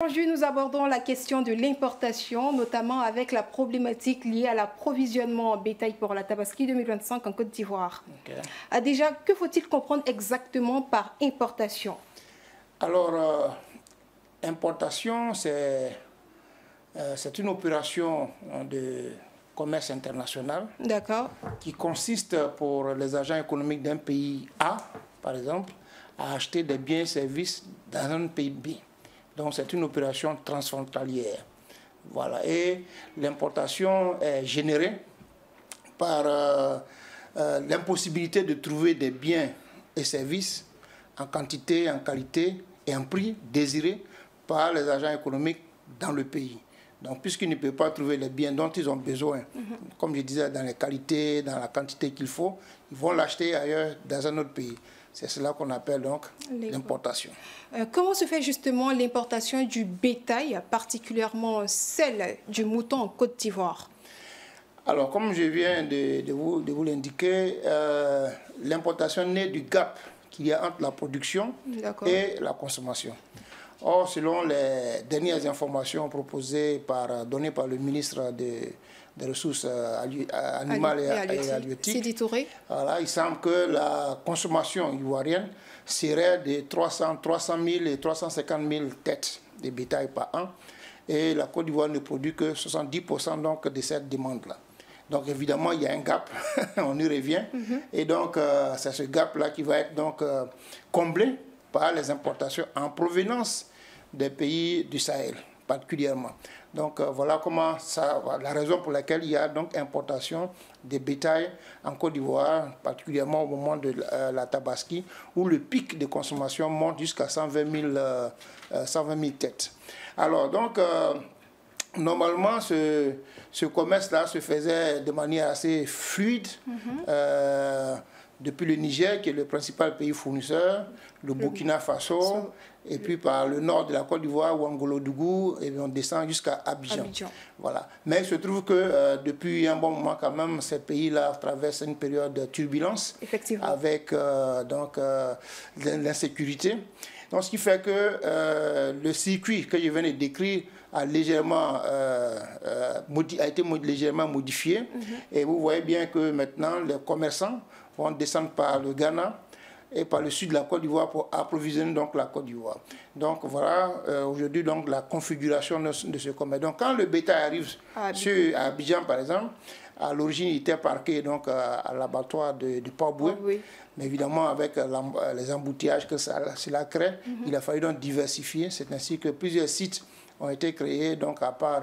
Aujourd'hui, nous abordons la question de l'importation, notamment avec la problématique liée à l'approvisionnement en bétail pour la Tabaski 2025 en Côte d'Ivoire. Okay. Déjà, que faut-il comprendre exactement par importation? Alors, importation, c'est une opération de commerce international qui consiste pour les agents économiques d'un pays A, par exemple, à acheter des biens et services dans un pays B. Donc, c'est une opération transfrontalière. Voilà. Et l'importation est générée par l'impossibilité de trouver des biens et services en quantité, en qualité et en prix désirés par les agents économiques dans le pays. Donc, puisqu'ils ne peuvent pas trouver les biens dont ils ont besoin, comme je disais, dans les qualités, dans la quantité qu'il faut, ils vont l'acheter ailleurs dans un autre pays. C'est cela qu'on appelle donc l'importation. Comment se fait justement l'importation du bétail, particulièrement celle du mouton en Côte d'Ivoire? Alors, comme je viens de vous l'indiquer, l'importation naît du gap qu'il y a entre la production et la consommation. Or, selon les dernières informations données par le ministre des Ressources animales et halieutiques, voilà, il semble que la consommation ivoirienne serait de 300 000 et 350 000 têtes de bétail par an. Et la Côte d'Ivoire ne produit que 70% donc de cette demande-là. Donc évidemment, il y a un gap, on y revient. Et donc, c'est ce gap-là qui va être donc comblé par les importations en provenance des pays du Sahel, particulièrement. Donc voilà comment la raison pour laquelle il y a donc importation des bétails en Côte d'Ivoire, particulièrement au moment de la Tabaski, où le pic de consommation monte jusqu'à 120 000 têtes. Alors donc, normalement, ce commerce-là se faisait de manière assez fluide depuis le Niger, qui est le principal pays fournisseur, le Burkina Faso, et puis par le nord de la Côte d'Ivoire, Ouagadougou, et on descend jusqu'à Abidjan. Voilà. Mais il se trouve que depuis un bon moment, quand même, ces pays-là traversent une période de turbulence, avec l'insécurité. Donc, ce qui fait que le circuit que je viens de décrire a été légèrement modifié. Et vous voyez bien que maintenant, les commerçants vont descendre par le Ghana et par le sud de la Côte d'Ivoire pour approvisionner donc la Côte d'Ivoire. Donc voilà aujourd'hui donc la configuration de ce commerce. Donc quand le bétail arrive à Abidjan par exemple, à l'origine il était parqué donc à l'abattoir de Port-Boué. Mais évidemment avec les embouteillages que cela crée, il a fallu donc diversifier. C'est ainsi que plusieurs sites ont été créés donc à part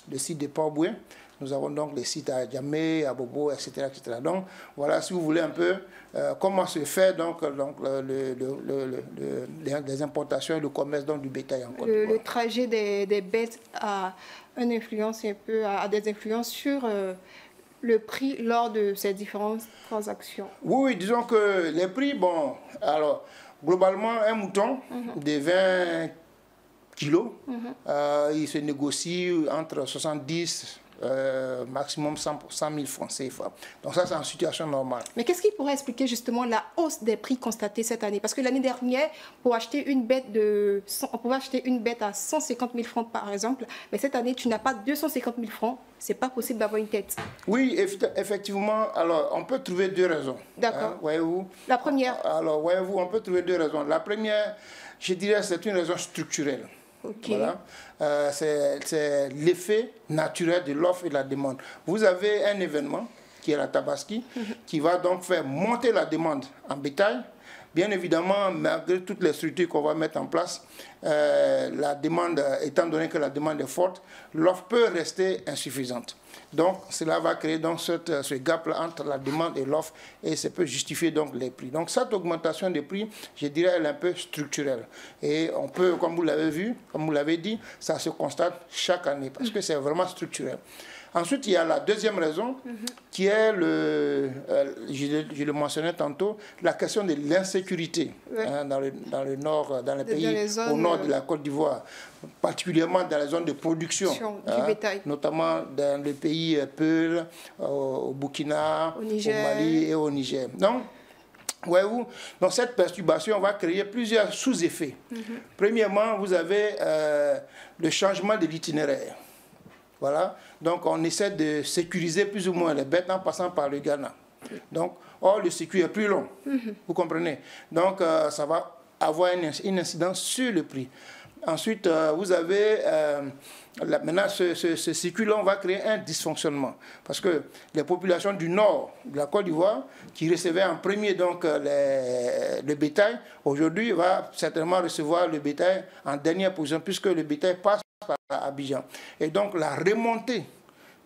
le site de Port-Boué. Nous avons donc les sites à Djamé, à Bobo, etc., etc. Donc, voilà, si vous voulez un peu comment se fait donc les importations et le commerce donc, du bétail en Côte d'Ivoire. Le trajet des bêtes a des influences sur le prix lors de ces différentes transactions. Oui, disons que les prix, bon, alors, globalement, un mouton de 20 kilos, il se négocie entre 70 maximum 100 000 francs CFA. Donc ça, c'est en situation normale. Mais qu'est-ce qui pourrait expliquer justement la hausse des prix constatée cette année? Parce que l'année dernière, pour acheter une bête on pouvait acheter une bête à 150 000 francs par exemple, mais cette année, tu n'as pas 250 000 francs. C'est pas possible d'avoir une tête. Oui, effectivement. Alors, on peut trouver deux raisons. D'accord. Voyez-vous. La première? Alors, voyez-vous, on peut trouver deux raisons. La première, je dirais, c'est une raison structurelle. Voilà. C'est l'effet naturel de l'offre et de la demande. Vous avez un événement qui est la Tabaski, qui va donc faire monter la demande en bétail. Bien évidemment, malgré toutes les structures qu'on va mettre en place, la demande, étant donné que la demande est forte, l'offre peut rester insuffisante. Donc, cela va créer donc ce gap-là entre la demande et l'offre et ça peut justifier donc les prix. Donc, cette augmentation des prix, je dirais, elle est un peu structurelle. Et on peut, comme vous l'avez vu, comme vous l'avez dit, ça se constate chaque année parce que c'est vraiment structurel. Ensuite, il y a la deuxième raison qui est, je le mentionnais tantôt, la question de l'insécurité dans le nord, dans les pays au nord de la Côte d'Ivoire, particulièrement dans les zones de production, du bétail. Notamment dans les pays Peul, au Burkina, au Mali et au Niger. Donc, Voyez-vous, donc cette perturbation va créer plusieurs sous-effets. Premièrement, vous avez le changement de l'itinéraire. Voilà, donc on essaie de sécuriser plus ou moins les bêtes en passant par le Ghana. Donc, or, le circuit est plus long, vous comprenez. Donc, ça va avoir une incidence sur le prix. Ensuite, vous avez, maintenant, ce circuit-là, on va créer un dysfonctionnement. Parce que les populations du nord de la Côte d'Ivoire, qui recevaient en premier donc, le bétail, aujourd'hui, va certainement recevoir le bétail en dernière position, puisque le bétail passe par Abidjan. Et donc, la remontée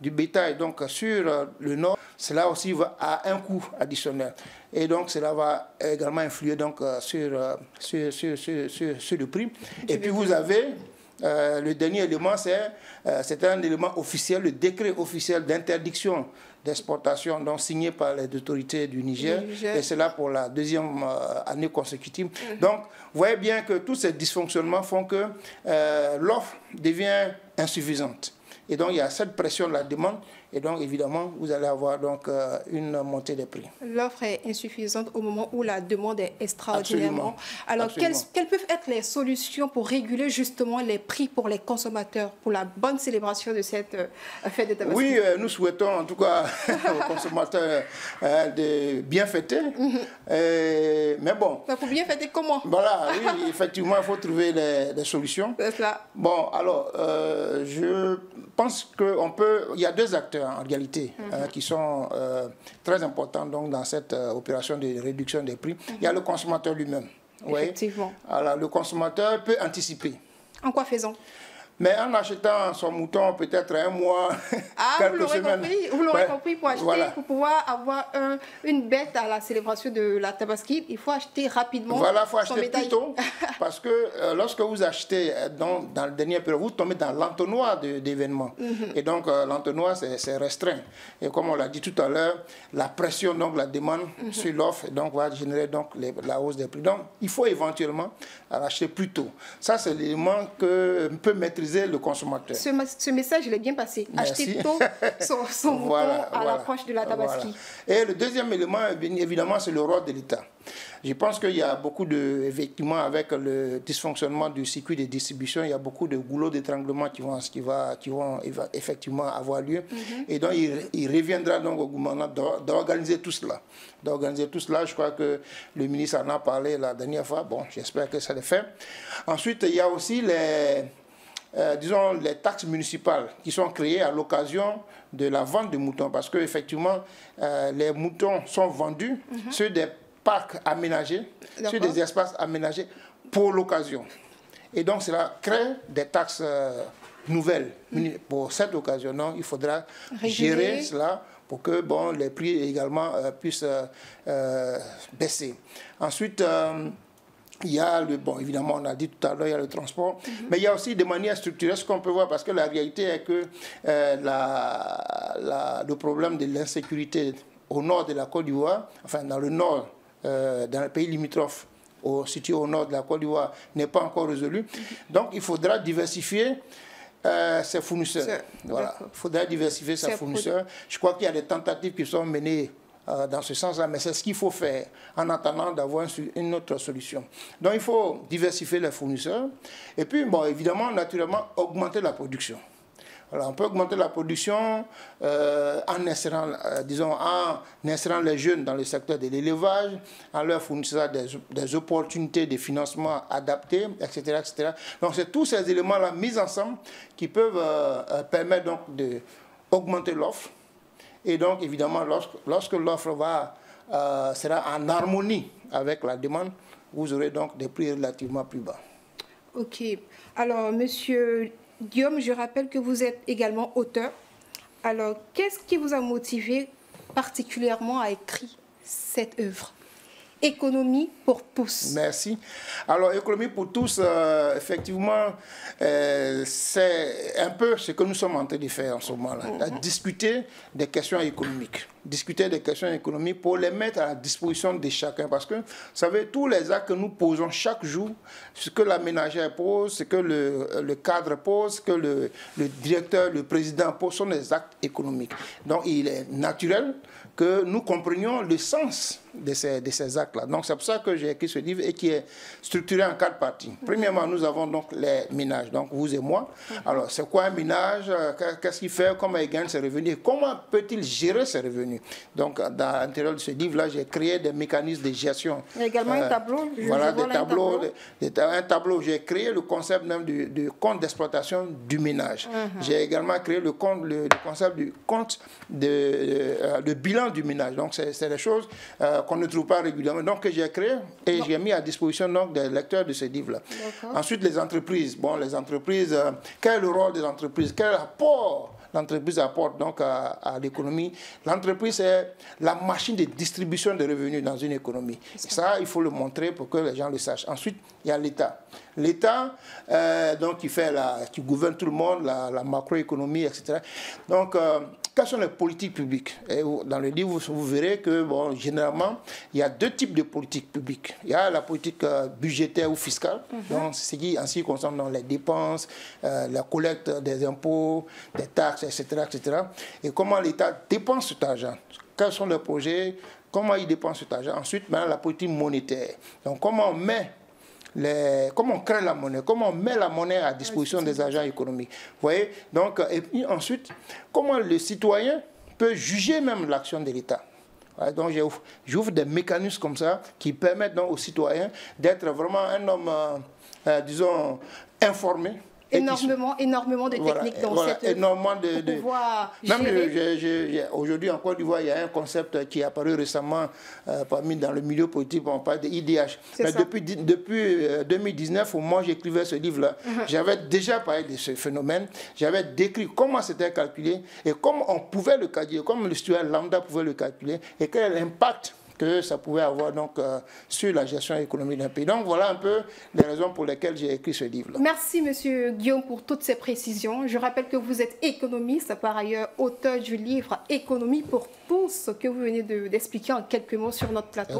du bétail donc, sur le nord, cela aussi va à un coût additionnel. Et donc, cela va également influer donc, sur le prix. Et puis, vous avez le dernier élément, c'est un élément officiel, le décret officiel d'interdiction d'exportation donc signé par les autorités du Niger. Et c'est là pour la deuxième année consécutive. Donc, vous voyez bien que tous ces dysfonctionnements font que l'offre devient insuffisante. Et donc, il y a cette pression de la demande. Et donc, évidemment, vous allez avoir donc, une montée des prix. L'offre est insuffisante au moment où la demande est extraordinairement. Alors, Absolument. Quelles peuvent être les solutions pour réguler justement les prix pour les consommateurs, pour la bonne célébration de cette fête de Tabaski? Oui, nous souhaitons en tout cas aux consommateurs de bien fêter. Mais bon. Pour bien fêter comment? Voilà, oui, effectivement, il faut trouver des solutions. C'est cela. Bon, alors, je pense qu'il y a deux acteurs en réalité qui sont très importants donc, dans cette opération de réduction des prix. Il y a le consommateur lui-même. Effectivement. Oui. Alors, le consommateur peut anticiper. En quoi faisant? Mais en achetant son mouton peut-être un mois, quelques semaines. Vous l'aurez compris, pour acheter, voilà. Pour pouvoir avoir une bête à la célébration de la Tabaski, il faut acheter rapidement. Voilà, il faut acheter plus tôt, parce que lorsque vous achetez dans le dernier période, vous tombez dans l'entonnoir d'événements. Et donc l'entonnoir, c'est restreint. Et comme on l'a dit tout à l'heure, la pression, donc la demande sur l'offre, donc va générer donc la hausse des prix. Donc il faut éventuellement acheter plus tôt. Ça, c'est l'élément que peut maîtriser le consommateur. Ce message, il est bien passé. Merci. Acheter tôt son mouton à l'approche de la Tabaski. Voilà. Et le deuxième élément, évidemment, c'est le rôle de l'État. Je pense qu'il y a beaucoup de, effectivement, avec le dysfonctionnement du circuit de distribution, il y a beaucoup de goulots d'étranglement qui vont effectivement avoir lieu. Et donc, il reviendra donc au gouvernement d'organiser tout cela. Je crois que le ministre en a parlé la dernière fois. Bon, j'espère que ça le fait. Ensuite, il y a aussi disons, les taxes municipales qui sont créées à l'occasion de la vente de moutons. Parce qu'effectivement, les moutons sont vendus sur des parcs aménagés, sur des espaces aménagés pour l'occasion. Et donc, cela crée des taxes nouvelles pour cette occasion. Donc, il faudra gérer cela pour que bon, les prix également puissent baisser. Ensuite, il y a évidemment, on a dit tout à l'heure, il y a le transport, mais il y a aussi de manière structurelle ce qu'on peut voir, parce que la réalité est que le problème de l'insécurité au nord de la Côte d'Ivoire, enfin dans le nord, dans le pays limitrophe, situé au nord de la Côte d'Ivoire, n'est pas encore résolu. Donc il faudra diversifier ses fournisseurs. Voilà. Il faudra diversifier ses fournisseurs. Je crois qu'il y a des tentatives qui sont menées dans ce sens-là, mais c'est ce qu'il faut faire en attendant d'avoir une autre solution. Donc il faut diversifier les fournisseurs et puis, bon, évidemment, naturellement, augmenter la production. Voilà, on peut augmenter la production en insérant, les jeunes dans le secteur de l'élevage, en leur fournissant des opportunités de financement adaptées, etc. etc. Donc c'est tous ces éléments-là mis ensemble qui peuvent permettre donc d'augmenter l'offre. Et donc, évidemment, lorsque l'offre sera en harmonie avec la demande, vous aurez donc des prix relativement plus bas. Ok. Alors, Monsieur Guillaume, je rappelle que vous êtes également auteur. Alors, qu'est-ce qui vous a motivé particulièrement à écrire cette œuvre ? Économie pour tous. Merci. Alors, économie pour tous, effectivement, c'est un peu ce que nous sommes en train de faire en ce moment-là. Discuter des questions économiques. Discuter des questions économiques pour les mettre à la disposition de chacun. Parce que, vous savez, tous les actes que nous posons chaque jour, ce que la ménagère pose, ce que le cadre pose, ce que le directeur, le président pose, sont des actes économiques. Donc, il est naturel que nous comprenions le sens de ces actes-là. Donc c'est pour ça que j'ai écrit ce livre et qui est structuré en 4 parties. Premièrement, nous avons donc les ménages, donc vous et moi. Alors c'est quoi un ménage? Qu'est-ce qu'il fait? Comment il gagne ses revenus? Comment peut-il gérer ses revenus? Donc dans l'intérieur de ce livre-là, j'ai créé des mécanismes de gestion. Il y a également un tableau. Voilà, un tableau. J'ai créé le concept même du compte d'exploitation du ménage. J'ai également créé le concept du compte de bilan du ménage. Donc c'est des choses qu'on ne trouve pas régulièrement. Donc que j'ai créé et j'ai mis à disposition donc, des lecteurs de ce livre-là. Ensuite, les entreprises. Bon, les entreprises, quel est le rôle des entreprises? Quel apport l'entreprise apporte donc à l'économie? L'entreprise est la machine de distribution de revenus dans une économie. Ça, il faut le montrer pour que les gens le sachent. Ensuite, il y a l'État. L'État, donc, qui gouverne tout le monde, la macroéconomie, etc. Donc, quelles sont les politiques publiques? Et dans le livre, vous verrez que, bon, généralement, il y a 2 types de politiques publiques. Il y a la politique budgétaire ou fiscale, donc ce qui en ce qui concerne dans les dépenses, la collecte des impôts, des taxes, etc., etc. Et comment l'État dépense cet argent? Quels sont les projets? Comment il dépense cet argent? Ensuite, la politique monétaire. Donc, comment on crée la monnaie, comment on met la monnaie à disposition des agents économiques. Vous voyez? Donc, et puis ensuite, comment le citoyen peut juger même l'action de l'État. Donc, j'ouvre des mécanismes comme ça qui permettent donc aux citoyens d'être vraiment un homme, disons, informé. Énormément de techniques dans cette... Énormément de pouvoir gérer. Aujourd'hui, en Côte d'Ivoire, il y a un concept qui est apparu récemment dans le milieu politique, on parle de IDH. Mais depuis 2019, au moment où j'écrivais ce livre-là, j'avais déjà parlé de ce phénomène, j'avais décrit comment c'était calculé et comment on pouvait le calculer, comment le citoyen lambda pouvait le calculer et quel est l'impact que ça pouvait avoir donc, sur la gestion économique d'un pays. Donc voilà un peu les raisons pour lesquelles j'ai écrit ce livre-là. Merci M. Guillaume pour toutes ces précisions. Je rappelle que vous êtes économiste, par ailleurs auteur du livre Économie pour tous, que vous venez d'expliquer en quelques mots sur notre plateau.